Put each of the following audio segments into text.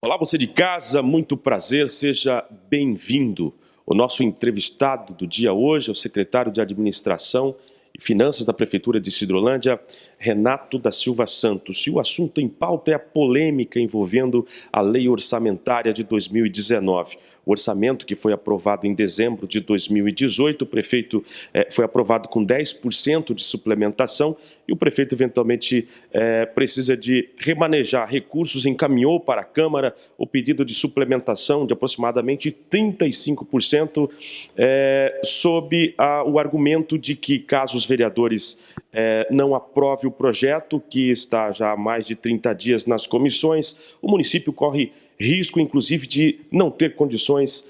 Olá, você de casa, muito prazer, seja bem-vindo. O nosso entrevistado do dia hoje é o secretário de Administração e Finanças da Prefeitura de Sidrolândia, Renato da Silva Santos. E o assunto em pauta é a polêmica envolvendo a Lei Orçamentária de 2019. O orçamento que foi aprovado em dezembro de 2018, o prefeito foi aprovado com 10% de suplementação e o prefeito eventualmente precisa de remanejar recursos, encaminhou para a Câmara o pedido de suplementação de aproximadamente 35%, sob o argumento de que caso os vereadores não aprovem o projeto, que está já há mais de 30 dias nas comissões, o município corre risco, inclusive, de não ter condições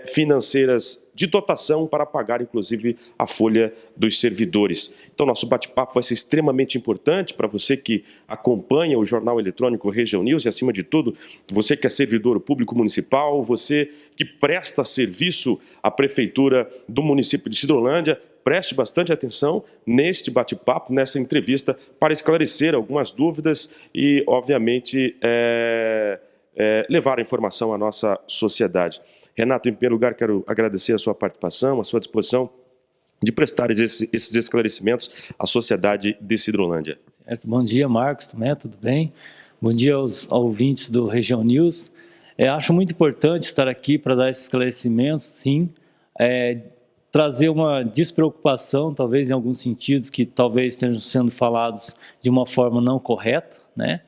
financeiras de dotação para pagar, inclusive, a folha dos servidores. Então, nosso bate-papo vai ser extremamente importante para você que acompanha o jornal eletrônico Região News e, acima de tudo, você que é servidor público municipal, você que presta serviço à Prefeitura do município de Sidrolândia. Preste bastante atenção neste bate-papo, nessa entrevista, para esclarecer algumas dúvidas e, obviamente, levar a informação à nossa sociedade. Renato, em primeiro lugar, quero agradecer a sua participação, a sua disposição de prestar esses esclarecimentos à sociedade de Sidrolândia. Certo. Bom dia, Marcos, tudo bem? Bom dia aos ouvintes do Região News. Acho muito importante estar aqui para dar esses esclarecimentos, sim, trazer uma despreocupação, talvez em alguns sentidos que talvez estejam sendo falados de uma forma não correta, né?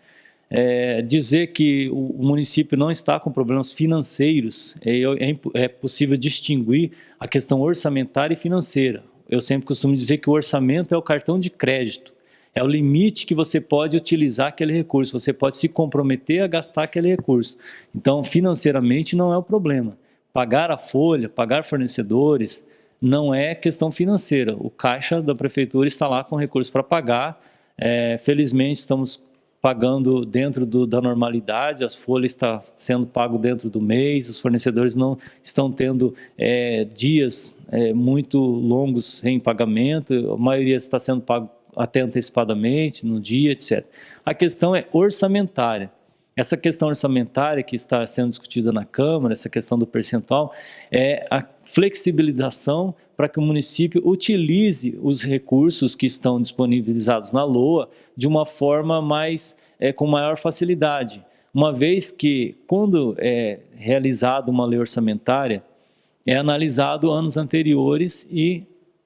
Dizer que o município não está com problemas financeiros, é possível distinguir a questão orçamentária e financeira. Eu sempre costumo dizer que o orçamento é o cartão de crédito, é o limite que você pode utilizar aquele recurso, você pode se comprometer a gastar aquele recurso. Então, financeiramente não é o problema. Pagar a folha, pagar fornecedores, não é questão financeira. O caixa da prefeitura está lá com recursos para pagar, felizmente estamos pagando dentro da normalidade, as folhas estão sendo pago dentro do mês, os fornecedores não estão tendo dias muito longos sem pagamento, a maioria está sendo pago até antecipadamente, no dia, etc. A questão é orçamentária. Essa questão orçamentária que está sendo discutida na Câmara, essa questão do percentual, é a flexibilização para que o município utilize os recursos que estão disponibilizados na LOA de uma forma com maior facilidade. Uma vez que, quando é realizada uma lei orçamentária, é analisado anos anteriores e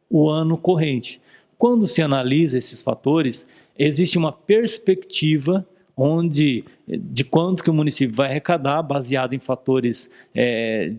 o ano corrente. Quando se analisa esses fatores, existe uma perspectiva de quanto que o município vai arrecadar, baseado em fatores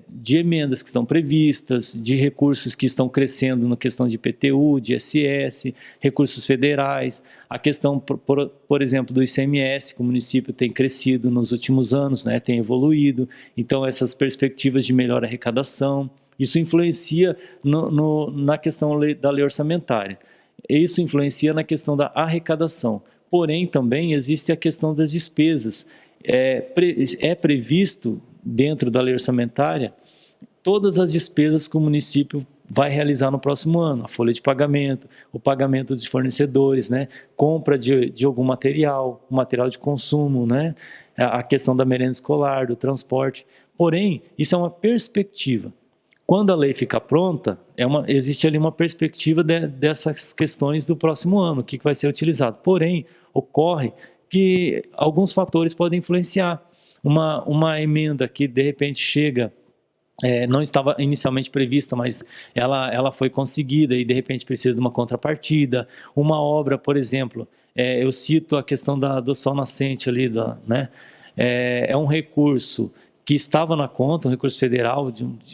de emendas que estão previstas, de recursos que estão crescendo na questão de IPTU, de ISS, recursos federais, a questão, por exemplo, do ICMS, que o município tem crescido nos últimos anos, né, tem evoluído, então essas perspectivas de melhor arrecadação, isso influencia na questão da lei orçamentária, isso influencia na questão da arrecadação. Porém, também existe a questão das despesas. É previsto, dentro da lei orçamentária, todas as despesas que o município vai realizar no próximo ano, a folha de pagamento, o pagamento de fornecedores, né? Compra de algum material, material de consumo, né? A questão da merenda escolar, do transporte. Porém, isso é uma perspectiva. Quando a lei fica pronta, existe ali uma perspectiva dessas questões do próximo ano, o que vai ser utilizado. Porém, ocorre que alguns fatores podem influenciar. Uma emenda que, de repente, chega, não estava inicialmente prevista, mas ela foi conseguida e, de repente, precisa de uma contrapartida. Uma obra, por exemplo, eu cito a questão do sol nascente ali, né? É um recurso que estava na conta, um recurso federal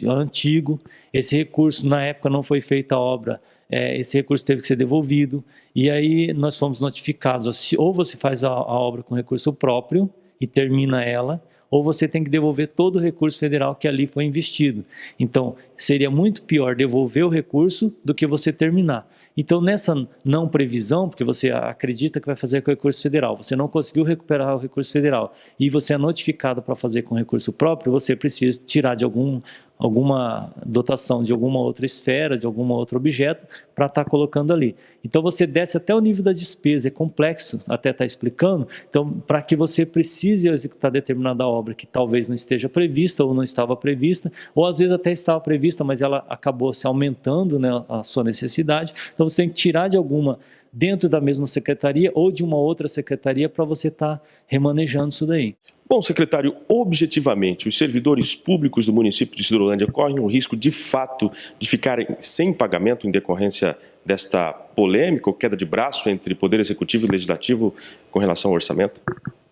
antigo. Esse recurso, na época, não foi feita a obra, esse recurso teve que ser devolvido, e aí nós fomos notificados, ou você faz a obra com recurso próprio e termina ela, ou você tem que devolver todo o recurso federal que ali foi investido. Então, seria muito pior devolver o recurso do que você terminar. Então, nessa não previsão, porque você acredita que vai fazer com o recurso federal, você não conseguiu recuperar o recurso federal e você é notificado para fazer com recurso próprio, você precisa tirar de algum alguma dotação de alguma outra esfera, de algum outro objeto, para estar colocando ali. Então, você desce até o nível da despesa, é complexo até estar explicando, então, para que você precise executar determinada obra que talvez não esteja prevista ou não estava prevista, ou às vezes até estava prevista, mas ela acabou se aumentando, né, a sua necessidade, então você tem que tirar de alguma dentro da mesma secretaria ou de uma outra secretaria para você estar remanejando isso daí. Bom, secretário, objetivamente, os servidores públicos do município de Sidrolândia correm o risco, de fato, de ficarem sem pagamento em decorrência desta polêmica ou queda de braço entre Poder Executivo e Legislativo com relação ao orçamento?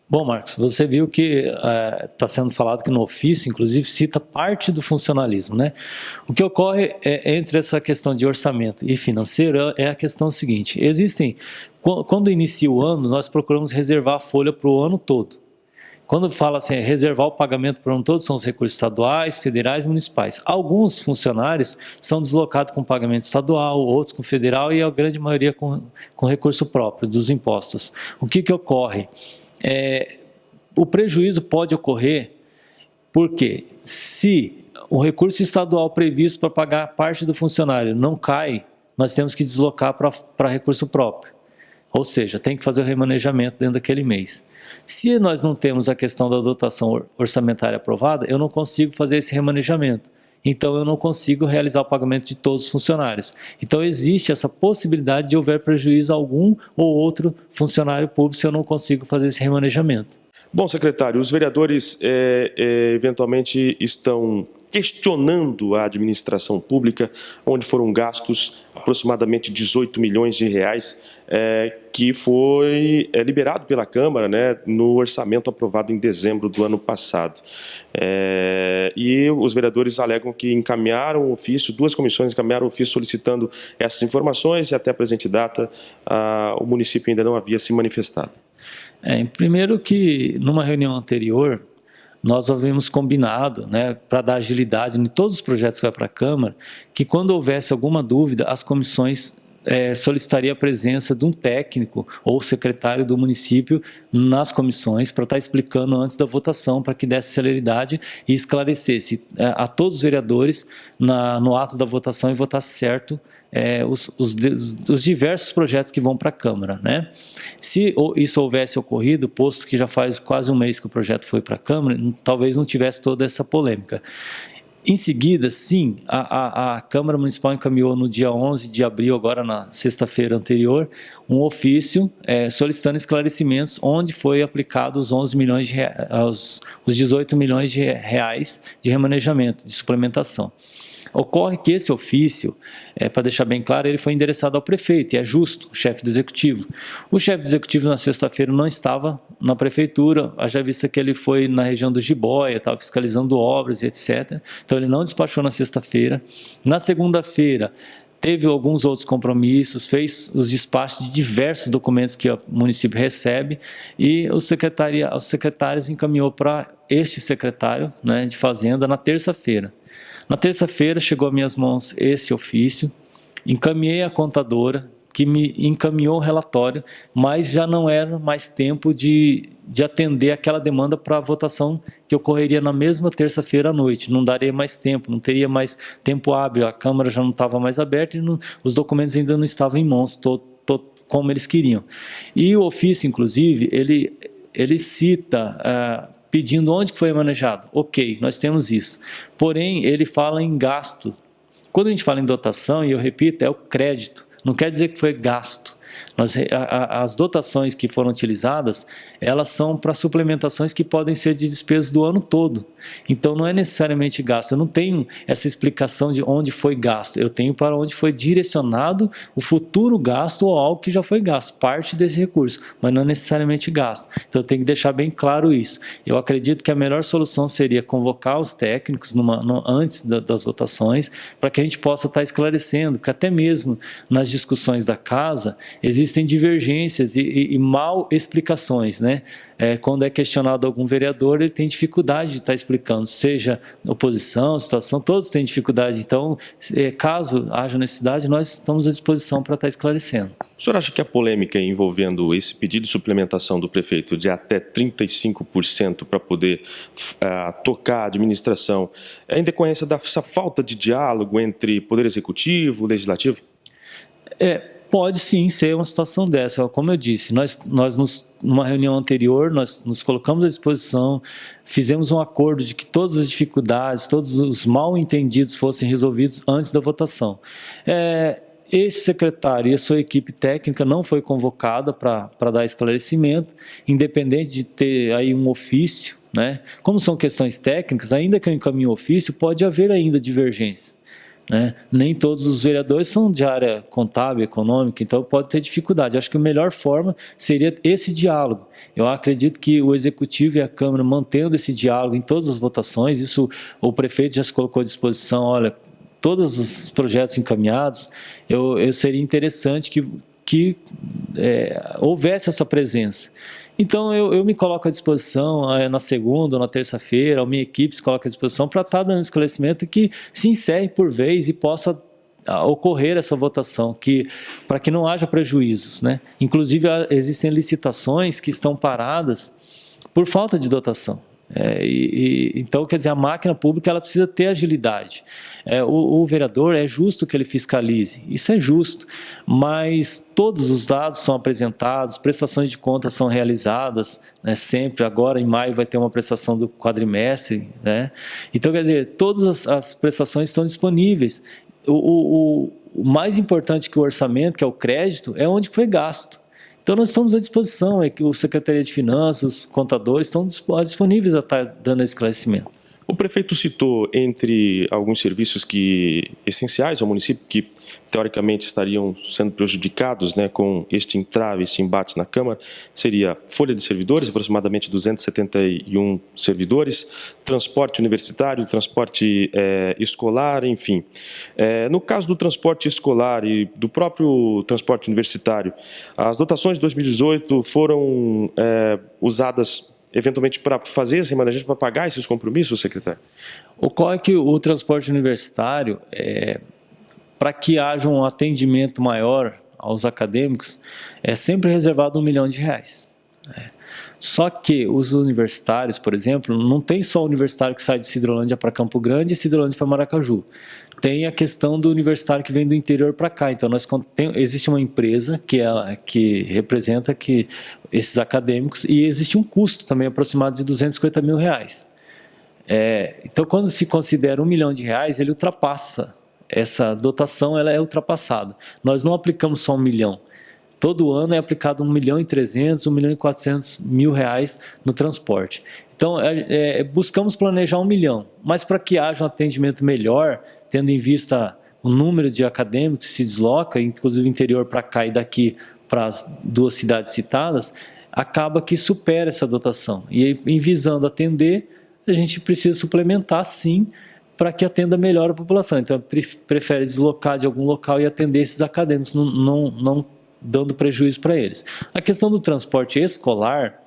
Bom, Marcos, você viu que está sendo falado que no ofício, inclusive, cita parte do funcionalismo, né? O que ocorre entre essa questão de orçamento e financeiro é a questão seguinte: quando inicia o ano, nós procuramos reservar a folha para o ano todo. Quando fala assim, reservar o pagamento para o ano todo, são os recursos estaduais, federais e municipais. Alguns funcionários são deslocados com pagamento estadual, outros com federal e a grande maioria com recurso próprio dos impostos. O que ocorre? O prejuízo pode ocorrer porque se o recurso estadual previsto para pagar parte do funcionário não cai, nós temos que deslocar para recurso próprio. Ou seja, tem que fazer o remanejamento dentro daquele mês. Se nós não temos a questão da dotação orçamentária aprovada, eu não consigo fazer esse remanejamento. Então, eu não consigo realizar o pagamento de todos os funcionários. Então, existe essa possibilidade de houver prejuízo a algum ou outro funcionário público se eu não consigo fazer esse remanejamento. Bom, secretário, os vereadores eventualmente estão questionando a administração pública, onde foram gastos aproximadamente 18 milhões de reais, que foi liberado pela Câmara, né, no orçamento aprovado em dezembro do ano passado. E os vereadores alegam que encaminharam o ofício, duas comissões encaminharam o ofício solicitando essas informações e até a presente data o município ainda não havia se manifestado. Primeiro que numa reunião anterior, nós havíamos combinado, né, para dar agilidade em todos os projetos que vai para a Câmara, que quando houvesse alguma dúvida, as comissões solicitariam a presença de um técnico ou secretário do município nas comissões para estar explicando antes da votação, para que desse celeridade e esclarecesse a todos os vereadores no ato da votação e votasse certo os diversos projetos que vão para a Câmara, né? Se isso houvesse ocorrido, posto que já faz quase um mês que o projeto foi para a Câmara, talvez não tivesse toda essa polêmica. Em seguida, sim, a Câmara Municipal encaminhou no dia 11 de abril, agora na sexta-feira anterior, um ofício solicitando esclarecimentos onde foi aplicado os 11 milhões de reais, os 18 milhões de reais de remanejamento, de suplementação. Ocorre que esse ofício, para deixar bem claro, ele foi endereçado ao prefeito, e é justo, o chefe do executivo. O chefe do executivo, na sexta-feira, não estava na prefeitura, haja vista que ele foi na região do Jiboia, estava fiscalizando obras e etc. Então, ele não despachou na sexta-feira. Na segunda-feira, teve alguns outros compromissos, fez os despachos de diversos documentos que o município recebe, e os secretários encaminhou para este secretário, né, de Fazenda na terça-feira. Na terça-feira chegou às minhas mãos esse ofício, encaminhei à contadora, que me encaminhou o relatório, mas já não era mais tempo de atender aquela demanda para a votação que ocorreria na mesma terça-feira à noite. Não daria mais tempo, não teria mais tempo hábil, a Câmara já não estava mais aberta e os documentos ainda não estavam em mãos, como eles queriam. E o ofício, inclusive, ele cita pedindo onde que foi manejado. Ok, nós temos isso. Porém, ele fala em gasto. Quando a gente fala em dotação, e eu repito, é o crédito. Não quer dizer que foi gasto. As dotações que foram utilizadas, elas são para suplementações que podem ser de despesas do ano todo. Então, não é necessariamente gasto. Eu não tenho essa explicação de onde foi gasto. Eu tenho para onde foi direcionado o futuro gasto ou algo que já foi gasto, parte desse recurso, mas não é necessariamente gasto. Então, eu tenho que deixar bem claro isso. Eu acredito que a melhor solução seria convocar os técnicos antes das votações, para que a gente possa estar esclarecendo, que até mesmo nas discussões da casa, existem divergências e mal explicações, né? Quando é questionado algum vereador, ele tem dificuldade de estar explicando, seja oposição, situação, todos têm dificuldade. Então, caso haja necessidade, nós estamos à disposição para estar esclarecendo. O senhor acha que a polêmica envolvendo esse pedido de suplementação do prefeito de até 35% para poder tocar a administração é em decorrência dessa falta de diálogo entre Poder Executivo e Legislativo? Pode sim ser uma situação dessa. Como eu disse, numa reunião anterior, nós nos colocamos à disposição, fizemos um acordo de que todas as dificuldades, todos os mal-entendidos fossem resolvidos antes da votação. Esse secretário e a sua equipe técnica não foi convocada para dar esclarecimento, independente de ter aí um ofício, né? Como são questões técnicas, ainda que eu encaminhe o ofício, pode haver ainda divergência. Nem todos os vereadores são de área contábil, econômica, então pode ter dificuldade. Acho que a melhor forma seria esse diálogo. Eu acredito que o Executivo e a Câmara mantendo esse diálogo em todas as votações, isso o prefeito já se colocou à disposição, olha, todos os projetos encaminhados, eu seria interessante que houvesse essa presença. Então, eu me coloco à disposição na segunda ou na terça-feira, a minha equipe se coloca à disposição para estar dando esclarecimento que se encerre por vez e possa ocorrer essa votação, para que não haja prejuízos, né? Inclusive, existem licitações que estão paradas por falta de dotação. Então, quer dizer, a máquina pública ela precisa ter agilidade. O vereador é justo que ele fiscalize, isso é justo, mas todos os dados são apresentados, prestações de contas são realizadas, né, sempre. Agora, em maio, vai ter uma prestação do quadrimestre, né? Então, quer dizer, todas as prestações estão disponíveis. O mais importante que o orçamento, que é o crédito, é onde foi gasto. Então, nós estamos à disposição, que o Secretaria de Finanças, os contadores estão disponíveis a estar dando esclarecimento. O prefeito citou, entre alguns serviços essenciais ao município, que teoricamente estariam sendo prejudicados, né, com este entrave, esse embate na Câmara, seria folha de servidores, aproximadamente 271 servidores, transporte universitário, transporte escolar, enfim. No caso do transporte escolar e do próprio transporte universitário, as dotações de 2018 foram usadas eventualmente para fazer esse remanejamento, para pagar esses compromissos, secretário? Ocorre que o transporte universitário, para que haja um atendimento maior aos acadêmicos, é sempre reservado R$1 milhão. Só que os universitários, por exemplo, não tem só o universitário que sai de Sidrolândia para Campo Grande e Sidrolândia para Maracaju. Tem a questão do universitário que vem do interior para cá. Então, existe uma empresa que representa esses acadêmicos e existe um custo também aproximado de R$250 mil. Então, quando se considera R$1 milhão, ele ultrapassa. Essa dotação ela é ultrapassada. Nós não aplicamos só R$1 milhão. Todo ano é aplicado R$1.300.000, R$1.400.000 no transporte. Então, buscamos planejar R$1 milhão, mas para que haja um atendimento melhor, tendo em vista o número de acadêmicos que se desloca, inclusive do interior para cá e daqui para as duas cidades citadas, acaba que supera essa dotação. E em visando atender, a gente precisa suplementar sim, para que atenda melhor a população. Então, prefere deslocar de algum local e atender esses acadêmicos, não dando prejuízo para eles. A questão do transporte escolar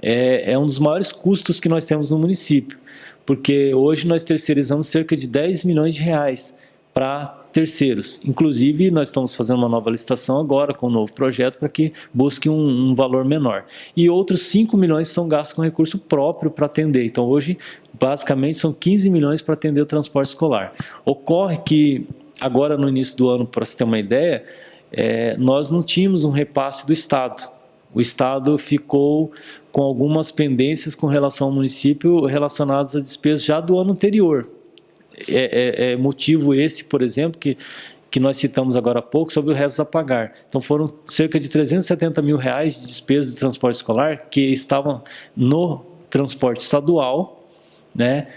é um dos maiores custos que nós temos no município, porque hoje nós terceirizamos cerca de R$10 milhões para terceiros. Inclusive, nós estamos fazendo uma nova licitação agora com um novo projeto para que busque um valor menor. E outros 5 milhões são gastos com recurso próprio para atender. Então, hoje, basicamente, são 15 milhões para atender o transporte escolar. Ocorre que, agora no início do ano, para você ter uma ideia, nós não tínhamos um repasse do Estado. O Estado ficou com algumas pendências com relação ao município relacionadas a despesas já do ano anterior. Motivo esse, por exemplo, que nós citamos agora há pouco, sobre o resto a pagar. Então foram cerca de R$370 mil de despesas de transporte escolar que estavam no transporte estadual, né,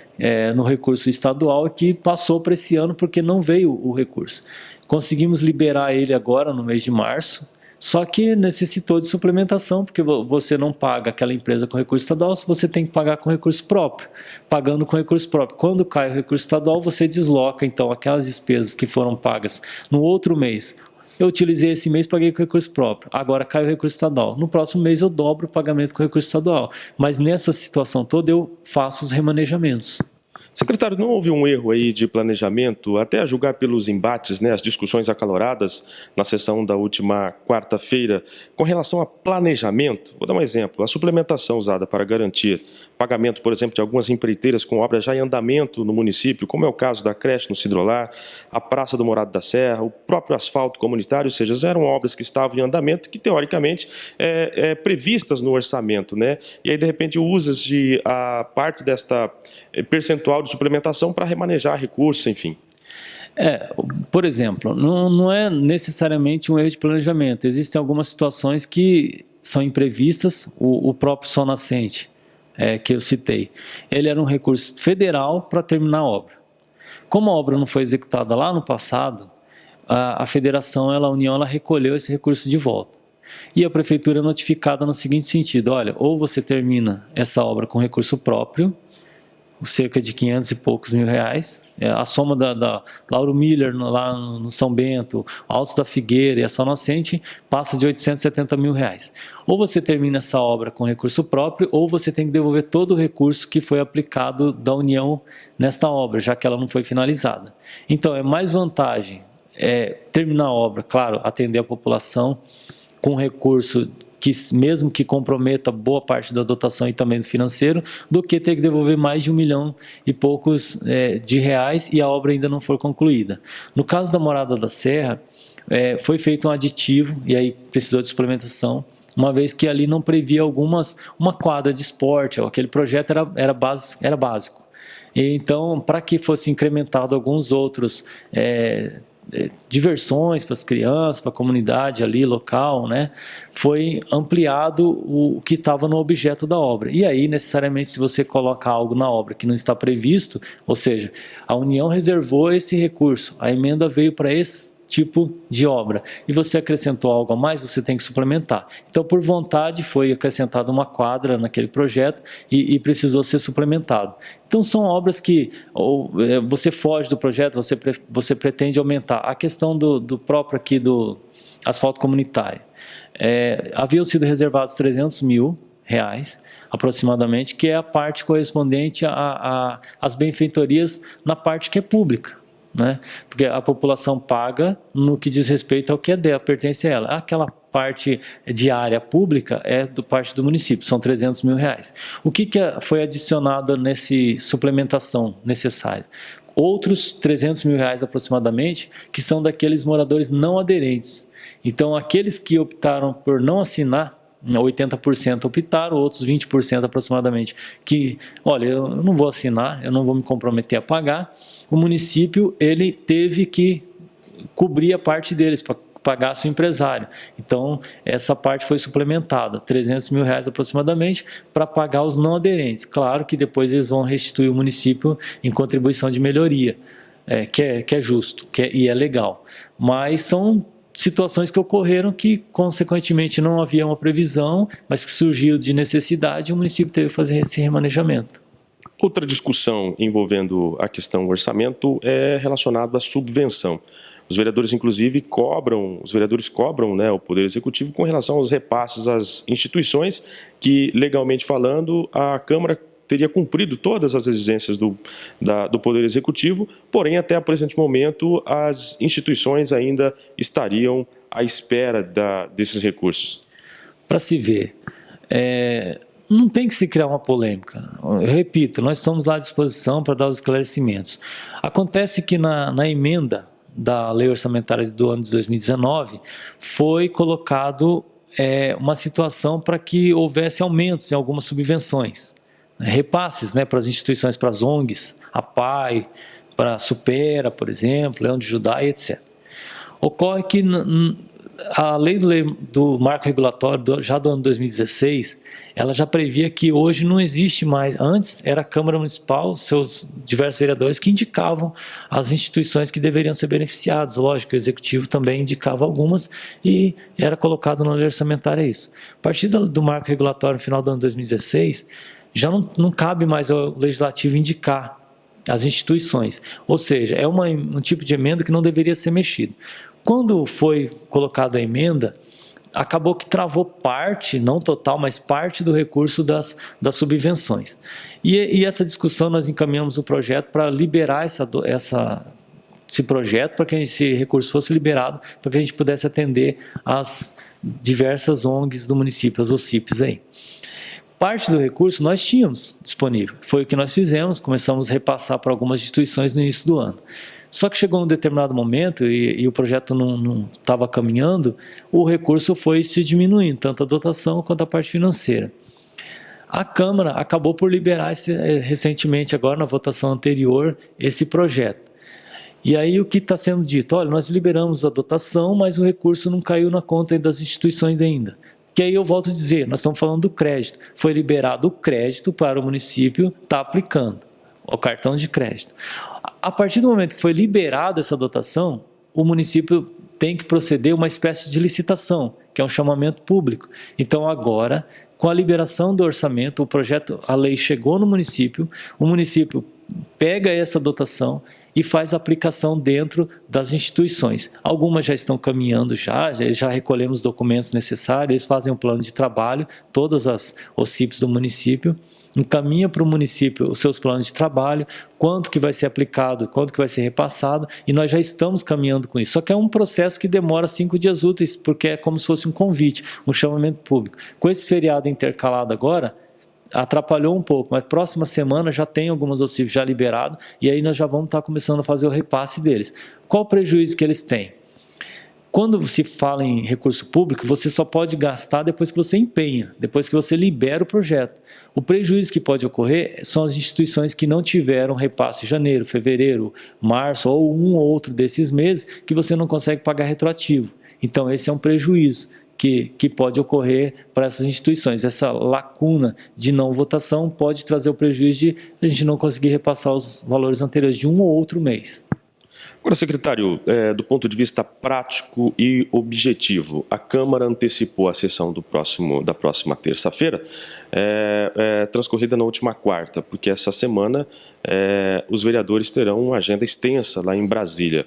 no recurso estadual, que passou para esse ano porque não veio o recurso. Conseguimos liberar ele agora no mês de março, só que necessitou de suplementação, porque você não paga aquela empresa com recurso estadual, você tem que pagar com recurso próprio. Pagando com recurso próprio, quando cai o recurso estadual, você desloca, então, aquelas despesas que foram pagas no outro mês. Eu utilizei esse mês, paguei com recurso próprio, agora cai o recurso estadual. No próximo mês eu dobro o pagamento com recurso estadual, mas nessa situação toda eu faço os remanejamentos. Secretário, não houve um erro aí de planejamento, até a julgar pelos embates, né, as discussões acaloradas na sessão da última quarta-feira, com relação a planejamento? Vou dar um exemplo, a suplementação usada para garantir pagamento, por exemplo, de algumas empreiteiras com obras já em andamento no município, como é o caso da creche no Cidrolar, a Praça do Morado da Serra, o próprio asfalto comunitário, ou seja, eram obras que estavam em andamento, que teoricamente previstas no orçamento, né? E aí, de repente, usa-se a parte desta percentual de suplementação para remanejar recursos, enfim. Por exemplo, não é necessariamente um erro de planejamento. Existem algumas situações que são imprevistas. O próprio Sol Nascente, que eu citei, ele era um recurso federal para terminar a obra. Como a obra não foi executada lá no passado, a federação, a União, ela recolheu esse recurso de volta. E a prefeitura é notificada no seguinte sentido: olha, ou você termina essa obra com recurso próprio, cerca de 500 e poucos mil reais, a soma da Lauro Miller lá no São Bento, Altos da Figueira e a São Nascente passa de 870 mil reais. Ou você termina essa obra com recurso próprio, ou você tem que devolver todo o recurso que foi aplicado da União nesta obra, já que ela não foi finalizada. Então, é mais vantagem terminar a obra, claro, atender a população com recurso que mesmo que comprometa boa parte da dotação e também do financeiro, do que ter que devolver mais de 1 milhão e poucos de reais e a obra ainda não for concluída. No caso da Morada da Serra, foi feito um aditivo e aí precisou de suplementação, uma vez que ali não previa uma quadra de esporte, aquele projeto era básico. E então, para que fosse incrementado alguns outros diversões para as crianças, para a comunidade ali local, né, foi ampliado o que estava no objeto da obra. E aí, necessariamente, se você coloca algo na obra que não está previsto, ou seja, a União reservou esse recurso, a emenda veio para esse tipo de obra, e você acrescentou algo a mais, você tem que suplementar. Então, por vontade, foi acrescentada uma quadra naquele projeto e precisou ser suplementado. Então, são obras que você foge do projeto, você pretende aumentar. A questão do próprio aqui do asfalto comunitário. Haviam sido reservados 300 mil reais, aproximadamente, que é a parte correspondente às benfeitorias na parte que é pública. Né? Porque a população paga no que diz respeito ao que é dela, pertence a ela. Aquela parte de área pública é do parte do município, são 300 mil reais. O que foi adicionado nessa suplementação necessária? Outros 300 mil reais aproximadamente, que são daqueles moradores não aderentes. Então, aqueles que optaram por não assinar, 80% optaram, outros 20% aproximadamente, que, olha, eu não vou assinar, eu não vou me comprometer a pagar. O município, ele teve que cobrir a parte deles para pagar seu empresário. Então, essa parte foi suplementada, 300 mil reais aproximadamente, para pagar os não aderentes. Claro que depois eles vão restituir o município em contribuição de melhoria, que é justo e é legal. Mas são situações que ocorreram que, consequentemente, não havia uma previsão, mas que surgiu de necessidade e o município teve que fazer esse remanejamento. Outra discussão envolvendo a questão do orçamento é relacionada à subvenção. Os vereadores, inclusive, cobram né, o Poder Executivo com relação aos repasses às instituições que, legalmente falando, a Câmara teria cumprido todas as exigências do Poder Executivo, porém, até o presente momento, as instituições ainda estariam à espera desses recursos. Para se ver, não tem que se criar uma polêmica. Eu repito, nós estamos lá à disposição para dar os esclarecimentos. Acontece que na emenda da Lei Orçamentária do ano de 2019 foi colocado uma situação para que houvesse aumentos em algumas subvenções. Repasses, né, para as instituições, para as ONGs, a PAI, para a Supera, por exemplo, Leão de Judá e etc. Ocorre que a lei do marco regulatório, já do ano 2016, ela já previa que hoje não existe mais. Antes era a Câmara Municipal, seus diversos vereadores que indicavam as instituições que deveriam ser beneficiadas. Lógico, o Executivo também indicava algumas e era colocado na lei orçamentária isso. A partir do marco regulatório no final do ano 2016, já não cabe mais ao Legislativo indicar as instituições. Ou seja, é um tipo de emenda que não deveria ser mexido. Quando foi colocada a emenda, acabou que travou parte, não total, mas parte do recurso das subvenções. E essa discussão nós encaminhamos o projeto para liberar esse projeto, para que esse recurso fosse liberado, para que a gente pudesse atender as diversas ONGs do município, as OCIPs aí. Parte do recurso nós tínhamos disponível, foi o que nós fizemos, começamos a repassar para algumas instituições no início do ano. Só que chegou um determinado momento e o projeto não estava caminhando, o recurso foi se diminuindo, tanto a dotação quanto a parte financeira. A Câmara acabou por liberar recentemente, agora na votação anterior, esse projeto. E aí o que está sendo dito? Olha, nós liberamos a dotação, mas o recurso não caiu na conta das instituições ainda. Que aí eu volto a dizer, nós estamos falando do crédito. Foi liberado o crédito para o município estar aplicando, o cartão de crédito. A partir do momento que foi liberada essa dotação, o município tem que proceder uma espécie de licitação, que é um chamamento público. Então agora, com a liberação do orçamento, a lei chegou no município, o município pega essa dotação e faz a aplicação dentro das instituições. Algumas já estão caminhando já recolhemos documentos necessários, eles fazem um plano de trabalho, todas as OCIPs do município, encaminha para o município os seus planos de trabalho, quanto que vai ser aplicado, quanto que vai ser repassado, e nós já estamos caminhando com isso. Só que é um processo que demora 5 dias úteis, porque é como se fosse um convite, um chamamento público. Com esse feriado intercalado agora, atrapalhou um pouco, mas próxima semana já tem algumas OCIPs já liberado, e aí nós já vamos estar começando a fazer o repasse deles. Qual o prejuízo que eles têm? Quando se fala em recurso público, você só pode gastar depois que você empenha, depois que você libera o projeto. O prejuízo que pode ocorrer são as instituições que não tiveram repasse em janeiro, fevereiro, março ou um ou outro desses meses que você não consegue pagar retroativo. Então esse é um prejuízo que pode ocorrer para essas instituições. Essa lacuna de não votação pode trazer o prejuízo de a gente não conseguir repassar os valores anteriores de um ou outro mês. Agora, secretário, do ponto de vista prático e objetivo, a Câmara antecipou a sessão da próxima terça-feira, transcorrida na última quarta, porque essa semana os vereadores terão uma agenda extensa lá em Brasília.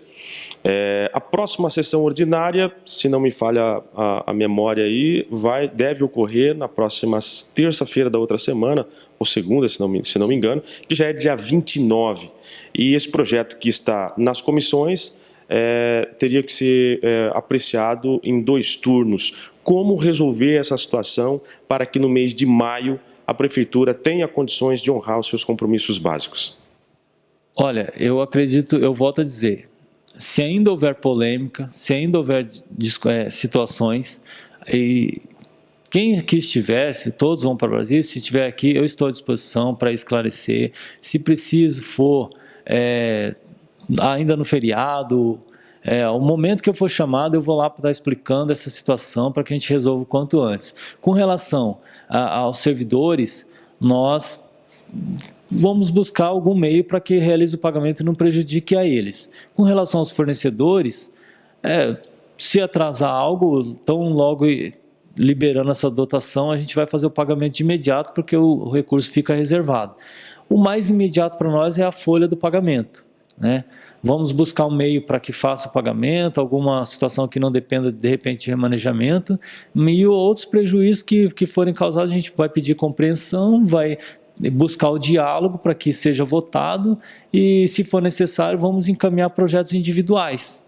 A próxima sessão ordinária, se não me falha a memória aí, deve ocorrer na próxima terça-feira da outra semana, ou segunda, se não me engano, que já é dia 29. E esse projeto que está nas comissões teria que ser apreciado em 2 turnos. Como resolver essa situação para que no mês de maio a Prefeitura tenha condições de honrar os seus compromissos básicos? Olha, eu acredito, eu volto a dizer, se ainda houver polêmica, se ainda houver situações, e quem aqui estiver, se todos vão para o Brasil, se estiver aqui, eu estou à disposição para esclarecer. Se preciso for, ainda no feriado, o momento que eu for chamado, eu vou lá para estar explicando essa situação para que a gente resolva o quanto antes. Com relação aos servidores, nós vamos buscar algum meio para que realize o pagamento e não prejudique a eles. Com relação aos fornecedores, se atrasar algo, tão logo liberando essa dotação, a gente vai fazer o pagamento de imediato, porque o recurso fica reservado. O mais imediato para nós é a folha do pagamento, né? Vamos buscar um meio para que faça o pagamento, alguma situação que não dependa, de repente, de remanejamento, e outros prejuízos que forem causados, a gente vai pedir compreensão, vai buscar o diálogo para que seja votado e, se for necessário, vamos encaminhar projetos individuais.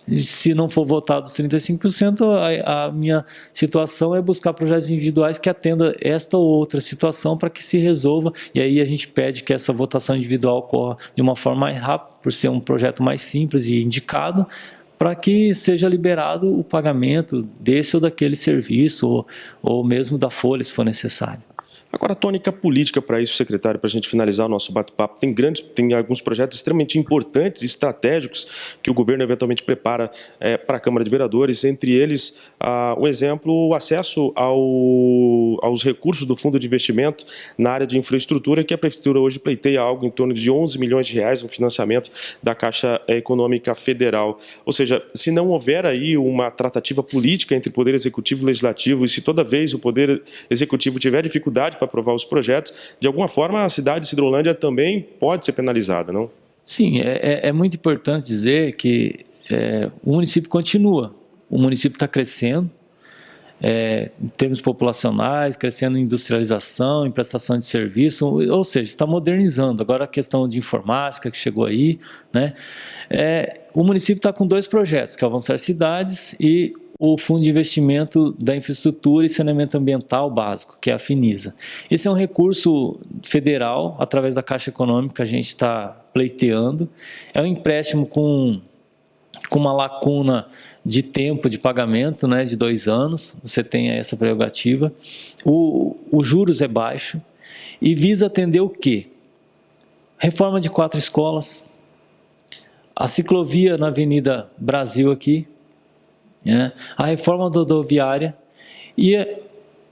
Se não for votado os 35%, a minha situação é buscar projetos individuais que atendam esta ou outra situação para que se resolva, e aí a gente pede que essa votação individual ocorra de uma forma mais rápida, por ser um projeto mais simples e indicado, para que seja liberado o pagamento desse ou daquele serviço, ou mesmo da folha, se for necessário. Agora, a tônica política para isso, secretário, para a gente finalizar o nosso bate-papo, tem alguns projetos extremamente importantes e estratégicos que o governo eventualmente prepara para a Câmara de Vereadores, entre eles, um exemplo, o acesso aos recursos do Fundo de Investimento na área de infraestrutura, que a Prefeitura hoje pleiteia algo em torno de 11 milhões de reais no financiamento da Caixa Econômica Federal. Ou seja, se não houver aí uma tratativa política entre o Poder Executivo e Legislativo, e se toda vez o Poder Executivo tiver dificuldade para aprovar os projetos, de alguma forma a cidade de Sidrolândia também pode ser penalizada, não? Sim, é muito importante dizer que o município continua, o município está crescendo, em termos populacionais, crescendo em industrialização, em prestação de serviço, ou seja, está modernizando. Agora a questão de informática que chegou aí, né? O município está com 2 projetos, que é o Avançar Cidades e o Fundo de Investimento da Infraestrutura e Saneamento Ambiental Básico, que é a FINISA. Esse é um recurso federal, através da Caixa Econômica, a gente está pleiteando. É um empréstimo com uma lacuna de tempo de pagamento, né, de 2 anos, você tem essa prerrogativa. O juros é baixo e visa atender o quê? Reforma de 4 escolas, a ciclovia na Avenida Brasil aqui, né, a reforma rodoviária e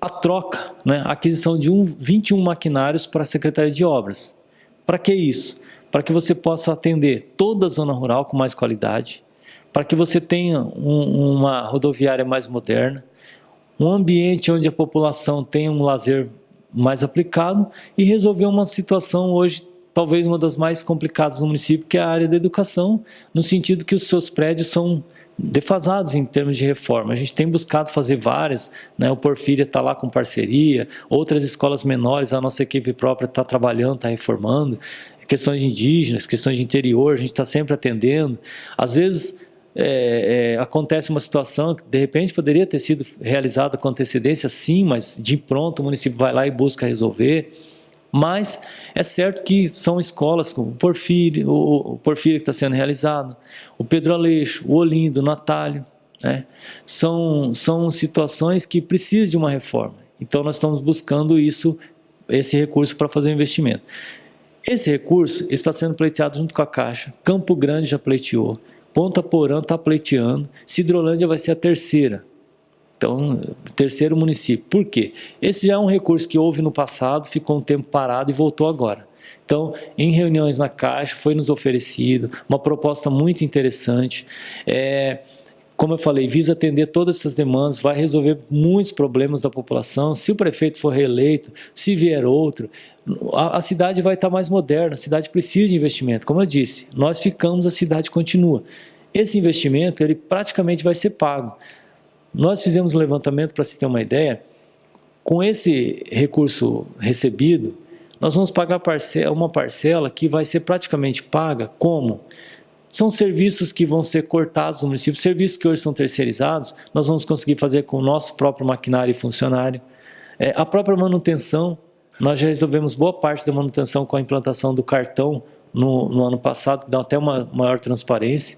a troca, né, a aquisição de 21 maquinários para a Secretaria de Obras. Para que isso? Para que você possa atender toda a zona rural com mais qualidade, para que você tenha uma rodoviária mais moderna, um ambiente onde a população tenha um lazer mais aplicado e resolver uma situação hoje, talvez uma das mais complicadas no município, que é a área da educação, no sentido que os seus prédios são defasados em termos de reforma. A gente tem buscado fazer várias, né? O Porfíria está lá com parceria, outras escolas menores, a nossa equipe própria está trabalhando, está reformando, questões de indígenas, questões de interior, a gente está sempre atendendo. Às vezes acontece uma situação que de repente poderia ter sido realizada com antecedência, sim, mas de pronto o município vai lá e busca resolver. Mas é certo que são escolas como o Porfíria que está sendo realizado, o Pedro Aleixo, o Olindo, o Natálio, né? São situações que precisam de uma reforma. Então nós estamos buscando esse recurso para fazer o investimento. Esse recurso está sendo pleiteado junto com a Caixa, Campo Grande já pleiteou, Ponta Porã está pleiteando, Sidrolândia vai ser a terceira. Então, terceiro município. Por quê? Esse já é um recurso que houve no passado, ficou um tempo parado e voltou agora. Então, em reuniões na Caixa, foi nos oferecido uma proposta muito interessante. Como eu falei, visa atender todas essas demandas, vai resolver muitos problemas da população. Se o prefeito for reeleito, se vier outro, a cidade vai estar mais moderna, a cidade precisa de investimento. Como eu disse, nós ficamos, a cidade continua. Esse investimento, ele praticamente vai ser pago. Nós fizemos um levantamento, para se ter uma ideia, com esse recurso recebido, nós vamos pagar uma parcela que vai ser praticamente paga como? São serviços que vão ser cortados no município, serviços que hoje são terceirizados, nós vamos conseguir fazer com o nosso próprio maquinário e funcionário. A própria manutenção, nós já resolvemos boa parte da manutenção com a implantação do cartão no ano passado, que dá até uma maior transparência.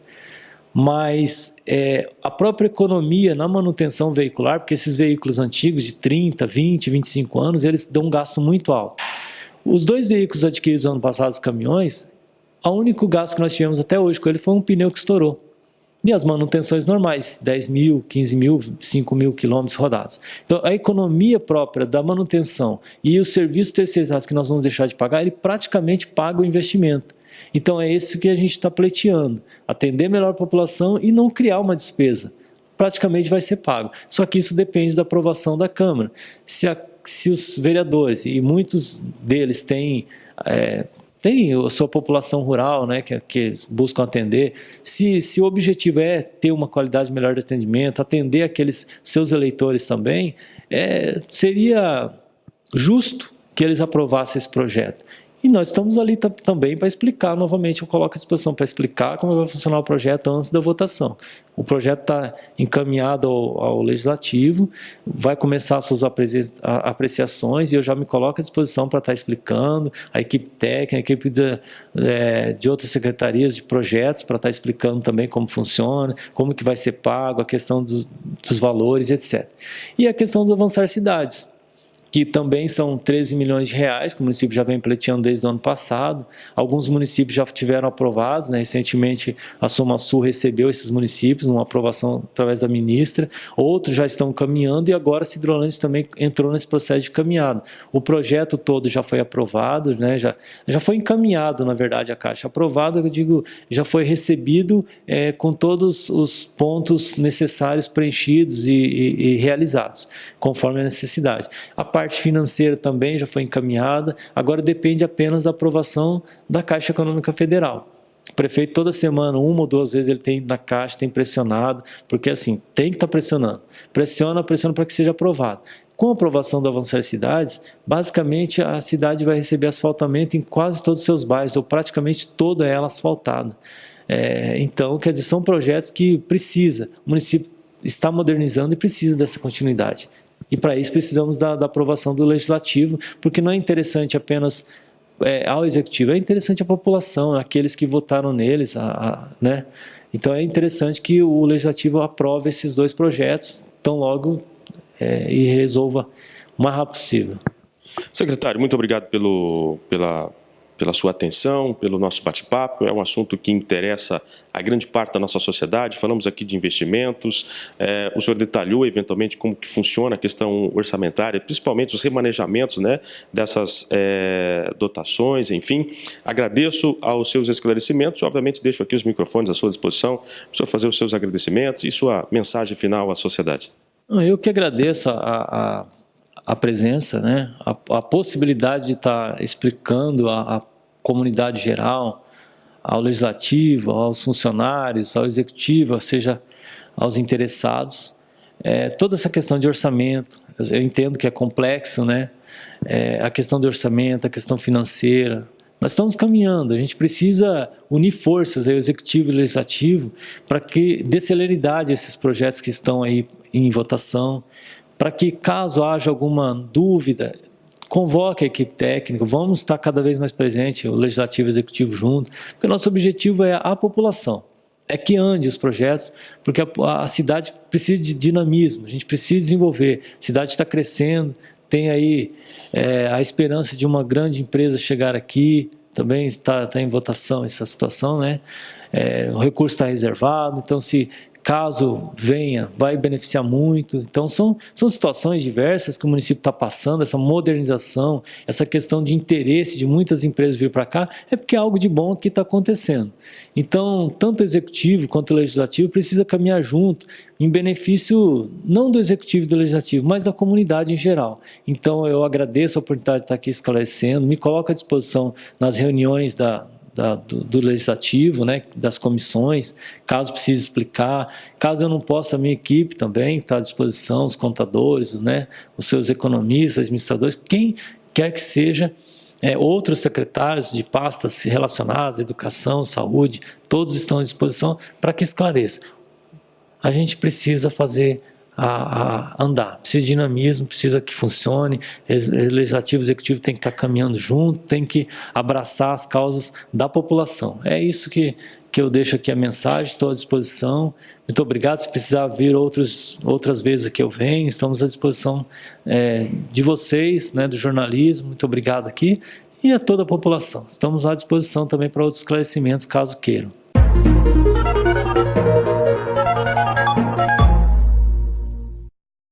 Mas a própria economia na manutenção veicular, porque esses veículos antigos de 30, 20, 25 anos, eles dão um gasto muito alto. Os 2 veículos adquiridos no ano passado, os caminhões, o único gasto que nós tivemos até hoje com ele foi um pneu que estourou. E as manutenções normais, 10 mil, 15 mil, 5 mil quilômetros rodados. Então, a economia própria da manutenção e os serviços terceirizados que nós vamos deixar de pagar, ele praticamente paga o investimento. Então é isso que a gente está pleiteando, atender melhor a população e não criar uma despesa. Praticamente vai ser pago. Só que isso depende da aprovação da Câmara. Se os vereadores, e muitos deles têm a sua população rural, né, que buscam atender, se o objetivo é ter uma qualidade melhor de atendimento, atender aqueles seus eleitores também, seria justo que eles aprovassem esse projeto. E nós estamos ali também para explicar novamente, eu coloco à disposição para explicar como vai funcionar o projeto antes da votação. O projeto está encaminhado ao Legislativo, vai começar as suas apreciações e eu já me coloco à disposição para estar explicando, a equipe técnica, a equipe de outras secretarias de projetos para estar explicando também como funciona, como que vai ser pago, a questão dos valores, etc. E a questão do Avançar Cidades, que também são 13 milhões de reais, que o município já vem pleiteando desde o ano passado. Alguns municípios já tiveram aprovados, né? Recentemente a SomaSul recebeu esses municípios, uma aprovação através da ministra, outros já estão caminhando e agora a Sidrolândia também entrou nesse processo de caminhada. O projeto todo já foi aprovado, né? Já foi encaminhado, na verdade, a Caixa. Aprovado, eu digo, já foi recebido com todos os pontos necessários preenchidos e realizados, conforme a necessidade. A parte financeira também já foi encaminhada, agora depende apenas da aprovação da Caixa Econômica Federal. O prefeito toda semana, 1 ou 2 vezes ele tem ido na Caixa, tem pressionado, porque assim, tem que estar pressionando. Pressiona para que seja aprovado. Com a aprovação do Avançar Cidades, basicamente a cidade vai receber asfaltamento em quase todos os seus bairros, ou praticamente toda ela asfaltada. Então, quer dizer, são projetos que o município está modernizando e precisa dessa continuidade. E para isso precisamos da aprovação do Legislativo, porque não é interessante apenas ao Executivo, é interessante a população, aqueles que votaram neles, né? Então é interessante que o Legislativo aprove esses 2 projetos, tão logo e resolva o mais rápido possível. Secretário, muito obrigado pela sua atenção, pelo nosso bate-papo. É um assunto que interessa a grande parte da nossa sociedade. Falamos aqui de investimentos. O senhor detalhou, eventualmente, como que funciona a questão orçamentária, principalmente os remanejamentos, né, dessas dotações, enfim. Agradeço aos seus esclarecimentos. Obviamente, deixo aqui os microfones à sua disposição para o senhor fazer os seus agradecimentos e sua mensagem final à sociedade. Eu que agradeço a presença, né? a possibilidade de estar explicando à comunidade geral, ao Legislativo, aos funcionários, ao Executivo, ou seja, aos interessados, toda essa questão de orçamento. Eu entendo que é complexo, né? A questão de orçamento, a questão financeira. Nós estamos caminhando, a gente precisa unir forças, o Executivo e o Legislativo, para que dê celeridade a esses projetos que estão aí em votação, para que, caso haja alguma dúvida, convoque a equipe técnica, vamos estar cada vez mais presente, o Legislativo e o Executivo junto, porque o nosso objetivo é a população, é que ande os projetos, porque a cidade precisa de dinamismo, a gente precisa desenvolver, a cidade está crescendo, tem aí a esperança de uma grande empresa chegar aqui, também está em votação essa situação, né? O recurso está reservado, então caso venha, vai beneficiar muito. Então, são situações diversas que o município está passando, essa modernização, essa questão de interesse de muitas empresas vir para cá, é porque algo de bom aqui está acontecendo. Então, tanto o Executivo quanto o Legislativo precisa caminhar junto, em benefício não do Executivo e do Legislativo, mas da comunidade em geral. Então, eu agradeço a oportunidade de estar aqui esclarecendo, me coloco à disposição nas reuniões do Legislativo, né, das comissões, caso precise explicar, caso eu não possa, a minha equipe também está à disposição, os contadores, né, os seus economistas, administradores, quem quer que seja, outros secretários de pastas relacionadas, educação, saúde, todos estão à disposição para que esclareça. A gente precisa fazer andar, precisa de dinamismo, precisa que funcione, o Legislativo e o Executivo tem que estar caminhando junto, tem que abraçar as causas da população. É isso que eu deixo aqui a mensagem, estou à disposição, muito obrigado, se precisar vir outras vezes aqui eu venho, estamos à disposição de vocês, né, do jornalismo, muito obrigado aqui, e a toda a população, estamos à disposição também para outros esclarecimentos, caso queiram.